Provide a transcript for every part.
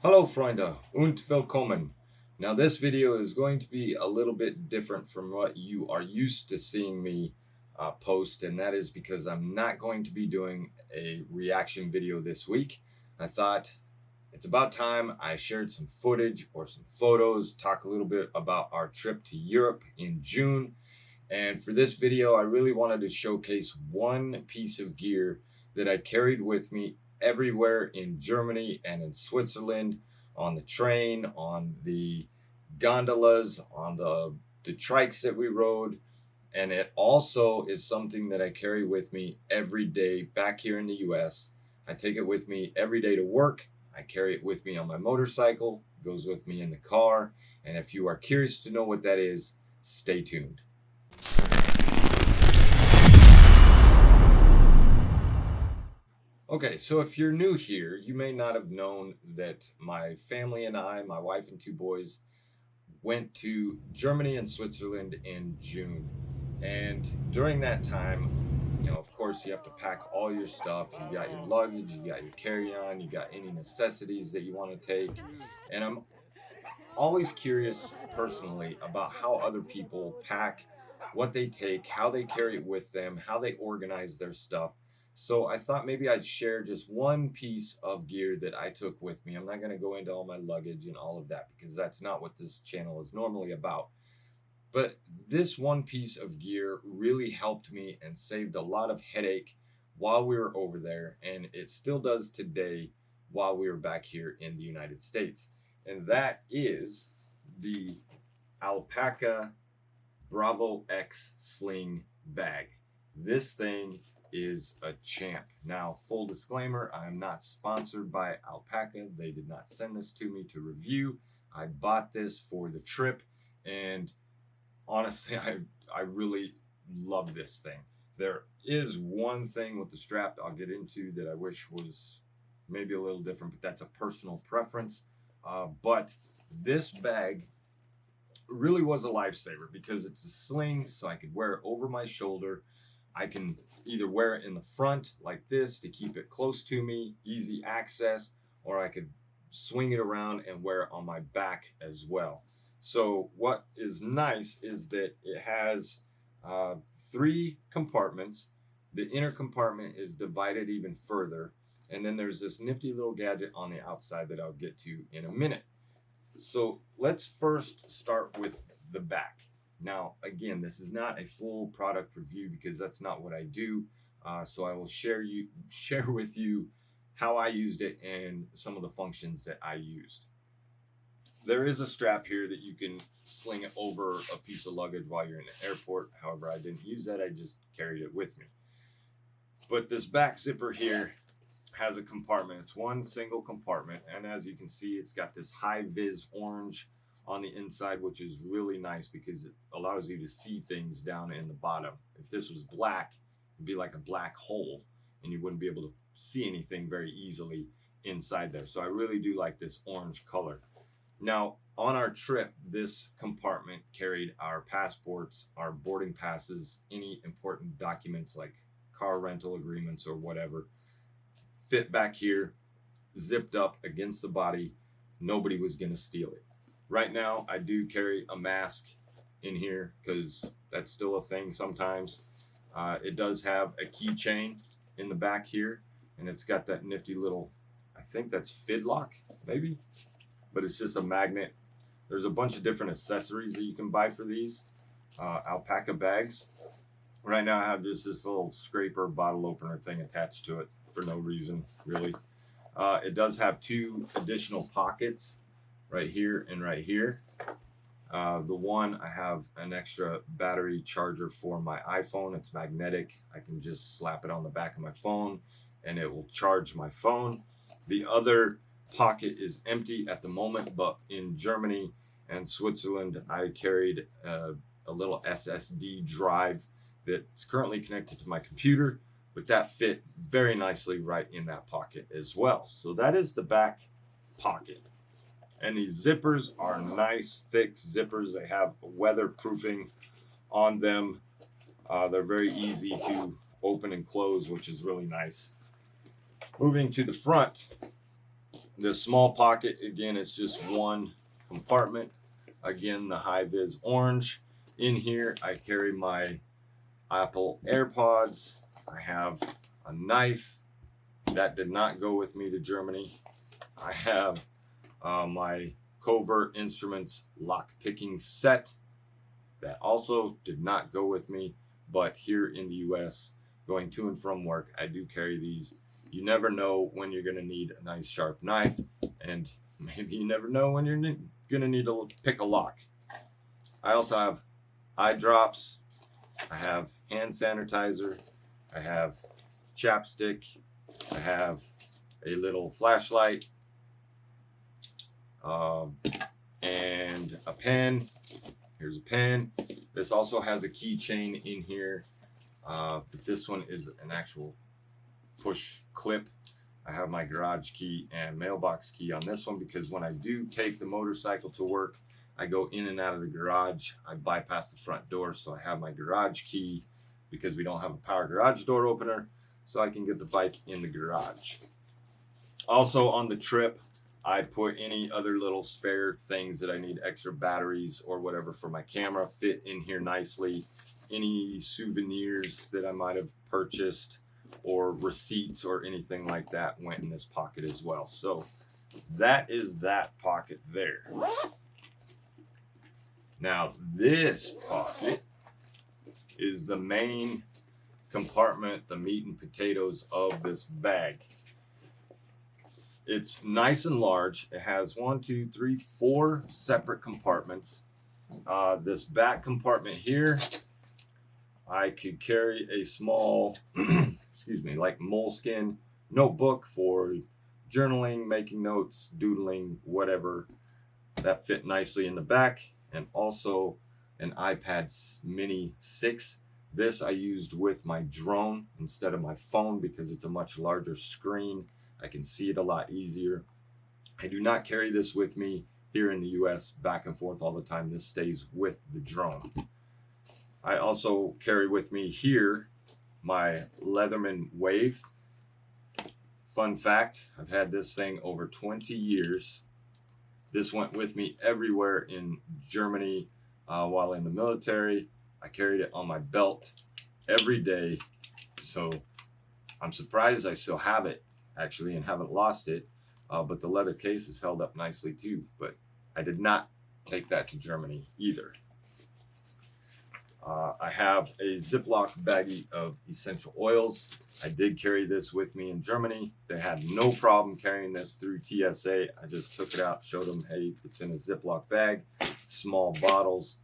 Hallo Freunde und willkommen. Now this video is going to be a little bit different from what you are used to seeing me post, and that is because I'm not going to be doing a reaction video this week. I thought it's about time I shared some footage or some photos, talk a little bit about our trip to Europe in June. And for this video, I really wanted to showcase one piece of gear that I carried with me everywhere in Germany and in Switzerland, on the train, on the gondolas, on the trikes that we rode. And it also is something that I carry with me every day back here in the US. I take it with me every day to work. I carry it with me on my motorcycle, it goes with me in the car. And if you are curious to know what that is, stay tuned. Okay, so if you're new here, you may not have known that my family and I, my wife and two boys, went to Germany and Switzerland in June. And during that time, of course, you have to pack all your stuff. You got your luggage, you got your carry on, you got any necessities that you want to take. And I'm always curious personally about how other people pack, what they take, how they carry it with them, how they organize their stuff. So I thought maybe I'd share just one piece of gear that I took with me. I'm not going to go into all my luggage and all of that because that's not what this channel is normally about. But this one piece of gear really helped me and saved a lot of headache while we were over there, and it still does today while we were back here in the United States. And that is the Alpaca Bravo X sling bag. This thing is a champ. Now, full disclaimer, I'm not sponsored by Alpaca. They did not send this to me to review. I bought this for the trip, and honestly, I really love this thing. There is one thing with the strap I'll get into that I wish was maybe a little different, but that's a personal preference. But this bag really was a lifesaver because it's a sling, so I could wear it over my shoulder. I can either wear it in the front like this to keep it close to me, easy access, or I could swing it around and wear it on my back as well. So what is nice is that it has three compartments. The inner compartment is divided even further, and then there's this nifty little gadget on the outside that I'll get to in a minute. So let's first start with the back. Now, again, this is not a full product review because that's not what I do. So I will share with you how I used it and some of the functions that I used. There is a strap here that you can sling it over a piece of luggage while you're in the airport. However, I didn't use that. I just carried it with me. But this back zipper here has a compartment. It's one single compartment, and as you can see, it's got this high vis orange on the inside, which is really nice because it allows you to see things down in the bottom. If this was black, it'd be like a black hole and you wouldn't be able to see anything very easily inside there. So I really do like this orange color. Now, on our trip, this compartment carried our passports, our boarding passes, any important documents like car rental agreements or whatever, fit back here, zipped up against the body. Nobody was going to steal it. Right now, I do carry a mask in here because that's still a thing sometimes. It does have a keychain in the back here, and it's got that nifty little, I think that's fidlock, maybe, but it's just a magnet. There's a bunch of different accessories that you can buy for these alpaca bags. Right now I have just this little scraper bottle opener thing attached to it for no reason, really. It does have two additional pockets right here and right here. The one, I have an extra battery charger for my iPhone. It's magnetic. I can just slap it on the back of my phone and it will charge my phone. The other pocket is empty at the moment, but in Germany and Switzerland, I carried a little SSD drive that's currently connected to my computer, but that fit very nicely right in that pocket as well. So that is the back pocket. And these zippers are nice, thick zippers. They have weatherproofing on them. They're very easy to open and close, which is really nice. Moving to the front, The small pocket, again, it's just one compartment. Again, the high vis orange. In here, I carry my Apple AirPods. I have a knife that did not go with me to Germany. I have my Covert Instruments lock picking set that also did not go with me, but here in the US, going to and from work, I do carry these. You never know when you're going to need a nice sharp knife, and maybe you never know when you're going to need to pick a lock. I also have eye drops, I have hand sanitizer, I have chapstick, I have a little flashlight, and a pen. Here's a pen. This also has a keychain in here, but this one is an actual push clip. I have my garage key and mailbox key on this one because when I do take the motorcycle to work, I go in and out of the garage. I bypass the front door, so I have my garage key because we don't have a power garage door opener, so I can get the bike in the garage. Also on the trip, I put any other little spare things that I need, extra batteries or whatever for my camera, fit in here nicely. Any souvenirs that I might have purchased or receipts or anything like that went in this pocket as well. So that is that pocket there. Now this pocket is the main compartment, the meat and potatoes of this bag. It's nice and large. It has 4 separate compartments. This back compartment here, I could carry a small, excuse me, like moleskin notebook for journaling, making notes, doodling, whatever. That fit nicely in the back, and also an iPad mini 6. This I used with my drone instead of my phone because it's a much larger screen. I can see it a lot easier. I do not carry this with me here in the US back and forth all the time. This stays with the drone. I also carry with me here my Leatherman Wave. Fun fact, I've had this thing over 20 years. This went with me everywhere in Germany while in the military. I carried it on my belt every day. So I'm surprised I still have it, actually, and haven't lost it. But the leather case is held up nicely too. But I did not take that to Germany either. I have a Ziploc baggie of essential oils. I did carry this with me in Germany. They had no problem carrying this through TSA. I just took it out, showed them, hey, it's in a Ziploc bag, small bottles.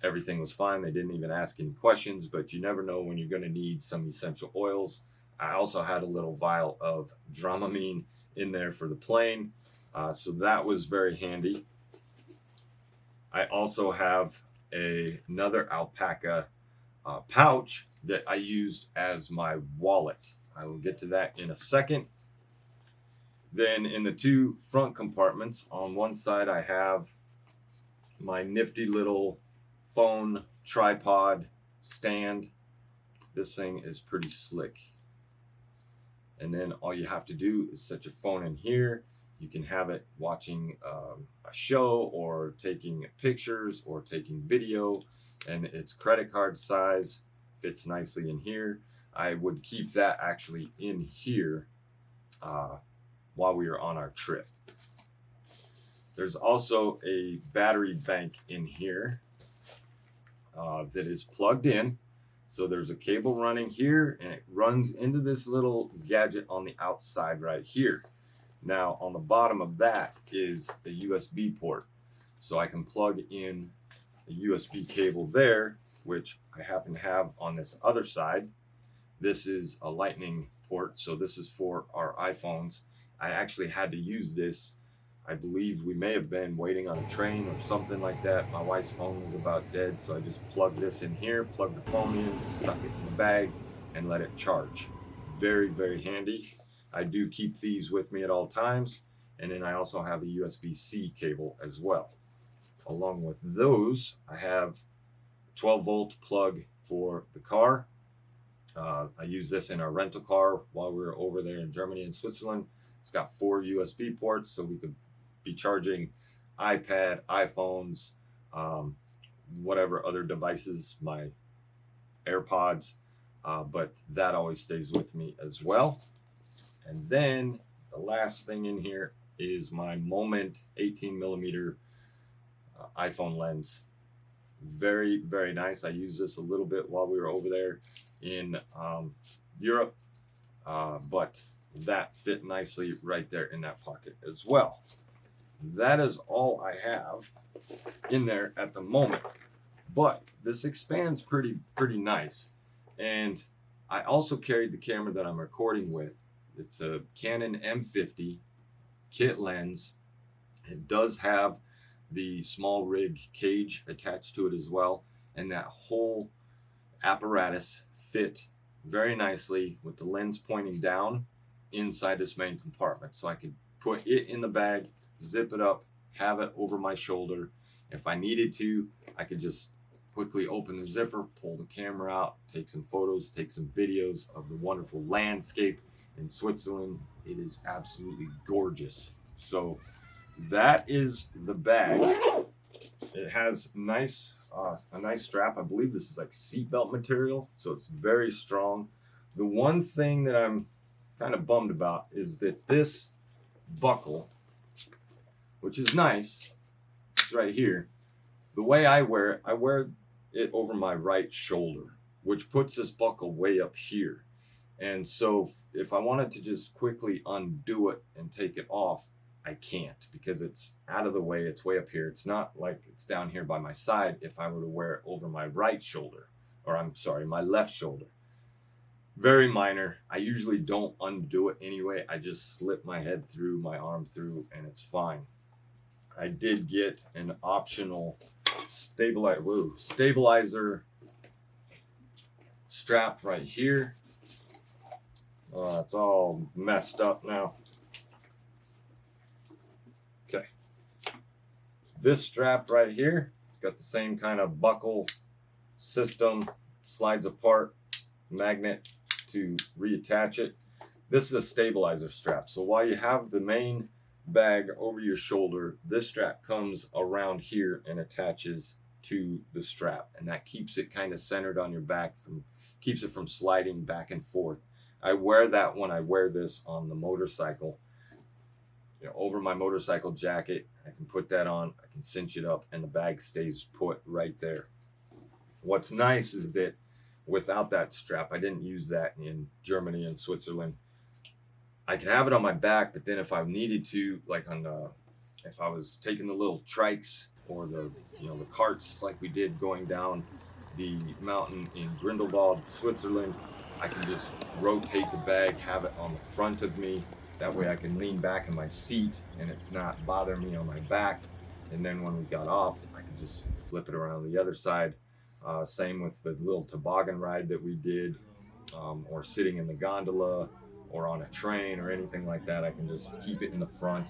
Everything was fine. They didn't even ask any questions, but you never know when you're going to need some essential oils. I also had a little vial of Dramamine in there for the plane, so that was very handy. I also have another alpaca pouch that I used as my wallet. I will get to that in a second. Then in the 2 front compartments, on one side I have my nifty little phone tripod stand. This thing is pretty slick. And then all you have to do is set your phone in here. You can have it watching a show or taking pictures or taking video, and it's credit card size, fits nicely in here. I would keep that actually in here while we are on our trip. There's also a battery bank in here that is plugged in. So there's a cable running here, and it runs into this little gadget on the outside right here. Now on the bottom of that is a USB port. So I can plug in a USB cable there, which I happen to have on this other side. This is a lightning port, so this is for our iPhones. I actually had to use this. I believe we may have been waiting on a train or something like that. My wife's phone was about dead, so I just plugged this in here, plugged the phone in, stuck it in the bag, and let it charge. Very, very handy. I do keep these with me at all times, and then I also have a USB-C cable as well. Along with those, I have a 12-volt plug for the car. I used this in our rental car while we were over there in Germany and Switzerland. It's got 4 USB ports, so we could be charging iPad, iPhones, whatever other devices, my AirPods, but that always stays with me as well. And then the last thing in here is my Moment 18 millimeter iPhone lens. Very, very nice. I used this a little bit while we were over there in Europe, but that fit nicely right there in that pocket as well. That is all I have in there at the moment, but this expands pretty nice. And I also carried the camera that I'm recording with. It's a Canon M50 kit lens. It does have the small rig cage attached to it as well, and that whole apparatus fit very nicely with the lens pointing down inside this main compartment. So I could put it in the bag, zip it up, have it over my shoulder. If I needed to, I could just quickly open the zipper, pull the camera out, take some photos, take some videos of the wonderful landscape in Switzerland. It is absolutely gorgeous. So that is the bag. It has a nice strap. I believe this is like seatbelt material, so it's very strong. The one thing that I'm kind of bummed about is that this buckle, which is nice, it's right here. The way I wear it over my right shoulder, which puts this buckle way up here. And so if I wanted to just quickly undo it and take it off, I can't, because it's out of the way. It's way up here. It's not like it's down here by my side if I were to wear it over my right shoulder, or I'm sorry, my left shoulder. Very minor. I usually don't undo it anyway. I just slip my head through, my arm through, and it's fine. I did get an optional stabilizer strap right here. It's all messed up now. Okay. This strap right here, got the same kind of buckle system, slides apart, magnet to reattach it. This is a stabilizer strap. So while you have the main bag over your shoulder, this strap comes around here and attaches to the strap, and that keeps it kind of centered on your back, keeps it from sliding back and forth. I wear that when I wear this on the motorcycle, over my motorcycle jacket. I can put that on, I can cinch it up, and the bag stays put right there. What's nice is that without that strap, I didn't use that in Germany and Switzerland. I can have it on my back, but then if I needed to, like if I was taking the little trikes or the carts like we did going down the mountain in Grindelwald, Switzerland, I can just rotate the bag, have it on the front of me. That way I can lean back in my seat and it's not bothering me on my back. And then when we got off, I can just flip it around the other side. Same with the little toboggan ride that we did, or sitting in the gondola or on a train or anything like that. I can just keep it in the front,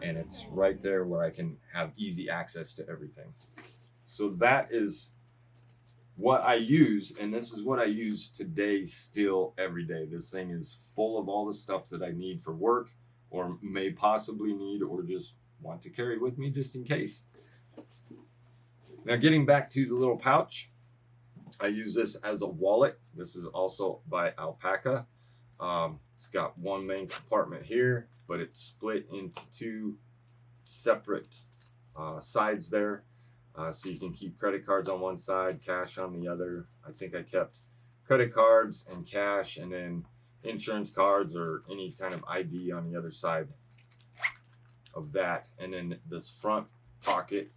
and it's right there where I can have easy access to everything. So that is what I use, and this is what I use today still every day. This thing is full of all the stuff that I need for work, or may possibly need, or just want to carry with me just in case. Now, getting back to the little pouch, I use this as a wallet. This is also by Alpaca. It's got one main compartment here, but it's split into two separate sides there. So you can keep credit cards on one side, cash on the other. I think I kept credit cards and cash, and then insurance cards or any kind of ID on the other side of that. And then this front pocket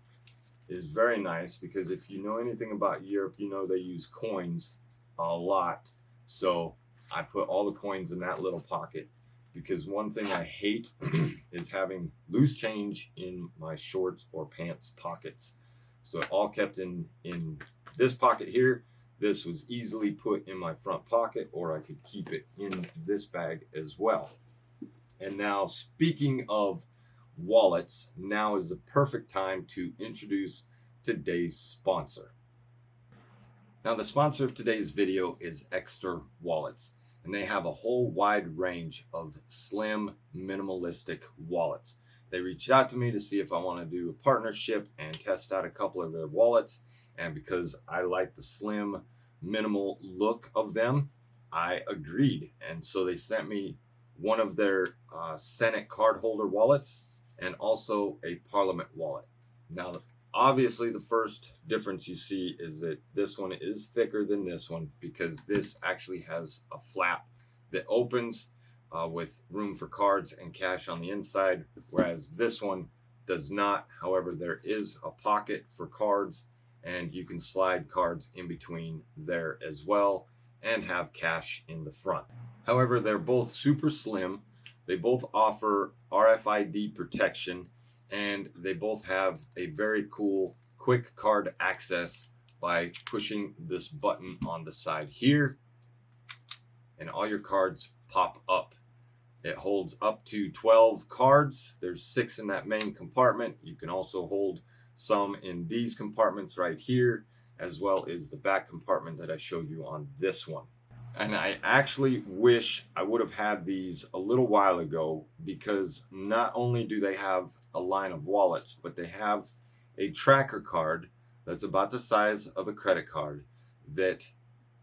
is very nice, because if you know anything about Europe, you know they use coins a lot. So I put all the coins in that little pocket, because one thing I hate is having loose change in my shorts or pants pockets. So it all kept in this pocket here. This was easily put in my front pocket, or I could keep it in this bag as well. And now, speaking of wallets, now is the perfect time to introduce today's sponsor. Now, the sponsor of today's video is Ekster Wallets. and they have a whole wide range of slim, minimalistic wallets. They reached out to me to see if I want to do a partnership and test out a couple of their wallets. And because I like the slim, minimal look of them, I agreed. And so they sent me one of their Senate cardholder wallets and also a Parliament wallet. Now, obviously, the first difference you see is that this one is thicker than this one because this actually has a flap that opens with room for cards and cash on the inside, whereas this one does not. However, there is a pocket for cards, and you can slide cards in between there as well and have cash in the front. However, they're both super slim. They both offer RFID protection, and they both have a very cool quick card access by pushing this button on the side here, and all your cards pop up. It holds up to 12 cards. There's 6 in that main compartment. You can also hold some in these compartments right here, as well as the back compartment that I showed you on this one. And I actually wish I would have had these a little while ago, because not only do they have a line of wallets, but they have a tracker card that's about the size of a credit card that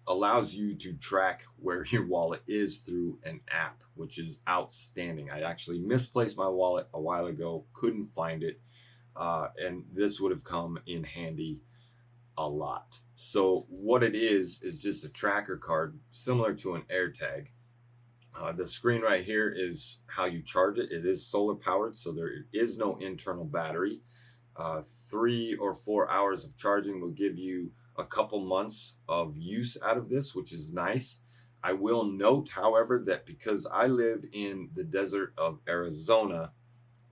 allows you to track where your wallet is through an app, which is outstanding. I actually misplaced my wallet a while ago, couldn't find it, and this would have come in handy a lot. So what it is just a tracker card similar to an AirTag. The screen right here is how you charge it. It is solar powered, so there is no internal battery. 3 or 4 hours of charging will give you a couple months of use out of this, which is nice. I will note, however, that because I live in the desert of Arizona,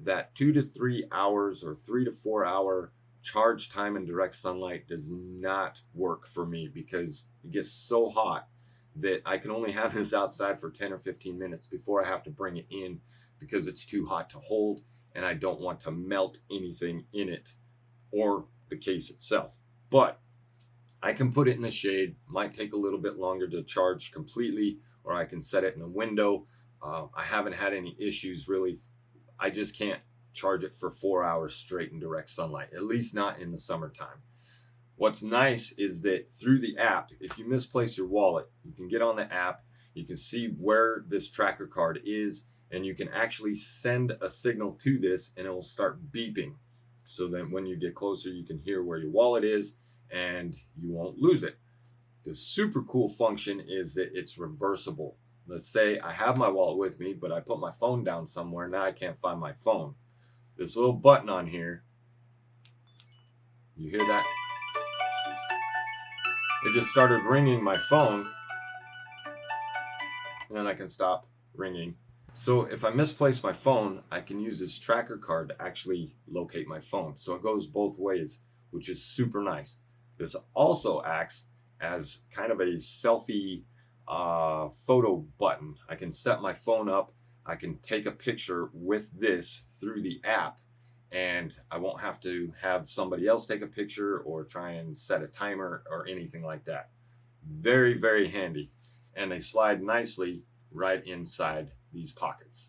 that 2 to 3 hours or 3 to 4 hour charge time in direct sunlight does not work for me, because it gets so hot that I can only have this outside for 10 or 15 minutes before I have to bring it in, because it's too hot to hold and I don't want to melt anything in it or the case itself. But I can put it in the shade. Might take a little bit longer to charge completely, or I can set it in a window. I haven't had any issues really. I just can't charge it for 4 hours straight in direct sunlight, at least not in the summertime. What's nice is that through the app, if you misplace your wallet, you can get on the app, you can see where this tracker card is, and you can actually send a signal to this and it will start beeping. So then when you get closer, you can hear where your wallet is and you won't lose it. The super cool function is that it's reversible. Let's say I have my wallet with me, but I put my phone down somewhere. Now I can't find my phone. This little button on here, you hear that? It just started ringing my phone, and then I can stop ringing. So if I misplace my phone, I can use this tracker card to actually locate my phone. So it goes both ways, which is super nice. This also acts as kind of a selfie photo button. I can set my phone up. I can take a picture with this through the app, and I won't have to have somebody else take a picture or try and set a timer or anything like that. Very, very handy. And they slide nicely right inside these pockets.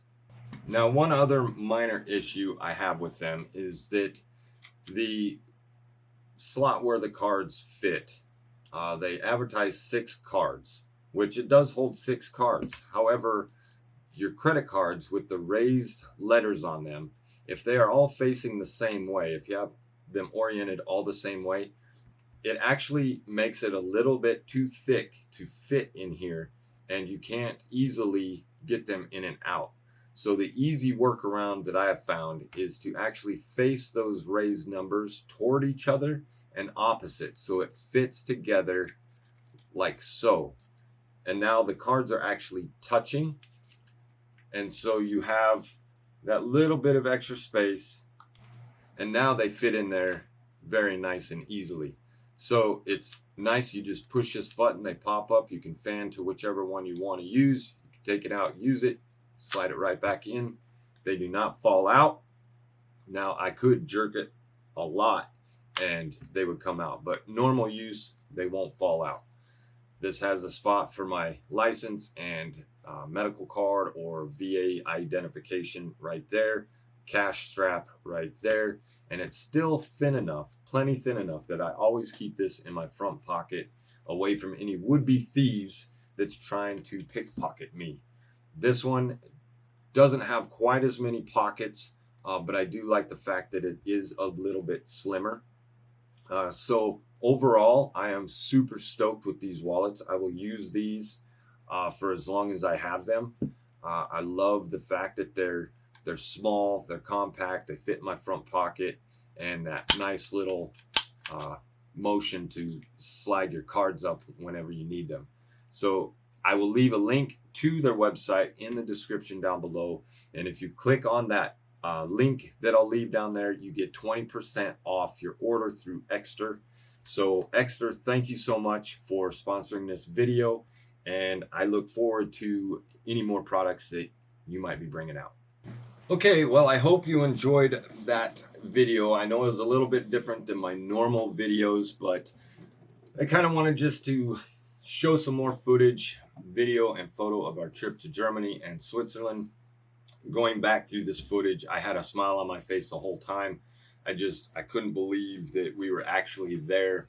Now, one other minor issue I have with them is that the slot where the cards fit, they advertise 6 cards, which it does hold 6 cards. However, your credit cards with the raised letters on them, if they are all facing the same way, if you have them oriented all the same way, it actually makes it a little bit too thick to fit in here, and you can't easily get them in and out. So the easy workaround that I have found is to actually face those raised numbers toward each other and opposite, so it fits together like so. And now the cards are actually touching, and so you have that little bit of extra space, and now they fit in there very nice and easily. So it's nice. You just push this button, they pop up. You can fan to whichever one you want to use. You can take it out, use it, slide it right back in. They do not fall out. Now I could jerk it a lot and they would come out, but normal use, they won't fall out. This has a spot for my license and medical card or VA identification right there, cash strap right there, and it's still thin enough, plenty thin enough, that I always keep this in my front pocket away from any would-be thieves that's trying to pickpocket me. This one doesn't have quite as many pockets, but I do like the fact that it is a little bit slimmer. So overall, I am super stoked with these wallets. I will use these for as long as I have them. I love the fact that they're small, they're compact, they fit in my front pocket, and that nice little motion to slide your cards up whenever you need them. So I will leave a link to their website in the description down below, and if you click on that link that I'll leave down there, you get 20% off your order through Ekster. So Ekster, thank you so much for sponsoring this video, and I look forward to any more products that you might be bringing out. Okay, well, I hope you enjoyed that video. I know it was a little bit different than my normal videos, but I kind of wanted just to show some more footage, video, and photo of our trip to Germany and Switzerland. Going back through this footage, I had a smile on my face the whole time. I couldn't believe that we were actually there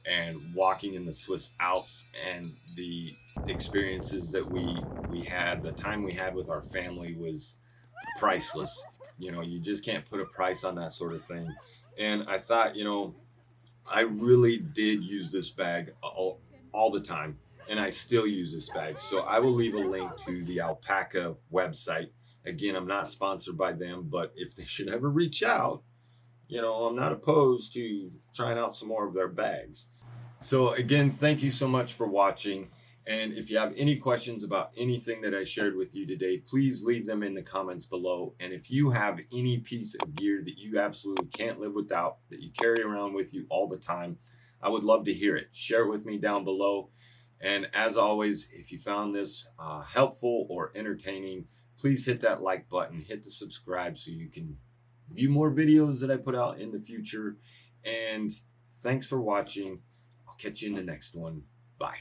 and walking in the Swiss Alps, and the experiences that we had, the time we had with our family was priceless. You know, you just can't put a price on that sort of thing. And I thought, you know, I really did use this bag all the time, and I still use this bag. So I will leave a link to the Alpaca website. Again, I'm not sponsored by them, but if they should ever reach out, you know, I'm not opposed to trying out some more of their bags. So again, thank you so much for watching. And if you have any questions about anything that I shared with you today, please leave them in the comments below. And if you have any piece of gear that you absolutely can't live without, that you carry around with you all the time, I would love to hear it. Share it with me down below. And as always, if you found this helpful or entertaining, please hit that like button, hit the subscribe so you can view more videos that I put out in the future. And thanks for watching. I'll catch you in the next one. Bye.